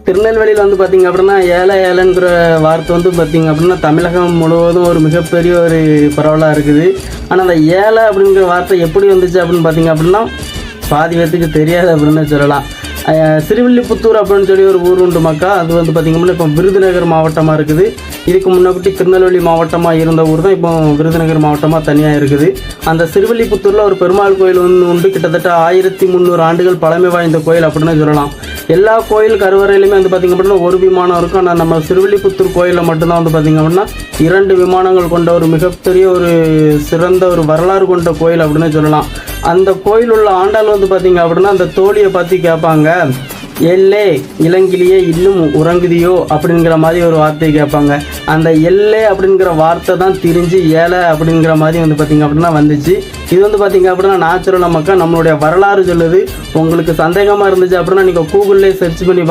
திருநெல்வேலியில் வந்து பார்த்திங்க அப்படின்னா ஏழை ஏழைங்கிற வார்த்தை வந்து பார்த்திங்க அப்படின்னா தமிழகம் முழுவதும் ஒரு மிகப்பெரிய ஒரு பரவலாக இருக்குது. ஆனால் அந்த ஏழை அப்படிங்கிற வார்த்தை எப்படி வந்துச்சு அப்படின்னு பார்த்திங்க அப்படின்னா பாதி பேர்த்துக்கு தெரியாது அப்படின்னு சொல்லலாம். சிறுவில்லிபுத்தூர் அப்படின்னு சொல்லி ஒரு ஊர் உண்டு மக்கா. அது வந்து பார்த்திங்க அப்படின்னா இப்போ விருதுநகர் மாவட்டமாக இருக்குது. இதுக்கு முன்னாடி திருநெல்வேலி மாவட்டமாக இருந்த ஊர் தான் இப்போ விருதுநகர் மாவட்டமாக தனியாக இருக்குது. அந்த சிறுவில்லிபுத்தூரில் ஒரு பெருமாள் கோயில் உண்டு. கிட்டத்தட்ட 1300 ஆண்டுகள் பழமை வாய்ந்த கோயில் அப்படின்னு சொல்லலாம். எல்லா கோயில் கருவறையிலுமே வந்து பார்த்திங்க அப்படின்னா ஒரு விமானம் இருக்கும். ஆனால் நம்ம சிறுவில்லிபுத்தூர் கோயிலில் மட்டும்தான் வந்து பார்த்திங்க அப்படின்னா 2 விமானங்கள் கொண்ட ஒரு மிகப்பெரிய ஒரு சிறந்த ஒரு வரலாறு கொண்ட கோயில் அப்படின்னு சொல்லலாம். அந்த கோயில் உள்ள ஆண்டாள் வந்து பார்த்திங்க அப்படின்னா அந்த தோழியை பற்றி கேட்பாங்க. எல்லே இளங்கிலியே இன்னும் உறங்குதியோ அப்படிங்கிற மாதிரி ஒரு வார்த்தையை கேட்பாங்க. அந்த எல்லே அப்படிங்கிற வார்த்தை தான் திரிஞ்சு ஏழை அப்படிங்கிற மாதிரி வந்து பார்த்திங்க அப்படின்னா வந்துச்சு. இது வந்து பார்த்திங்க அப்படின்னா நேச்சுரல் மக்கள் நம்மளுடைய வரலாறு சொல்லுது. உங்களுக்கு சந்தேகமாக இருந்துச்சு அப்படின்னா நீங்கள் கூகுள்லேயே சர்ச் பண்ணி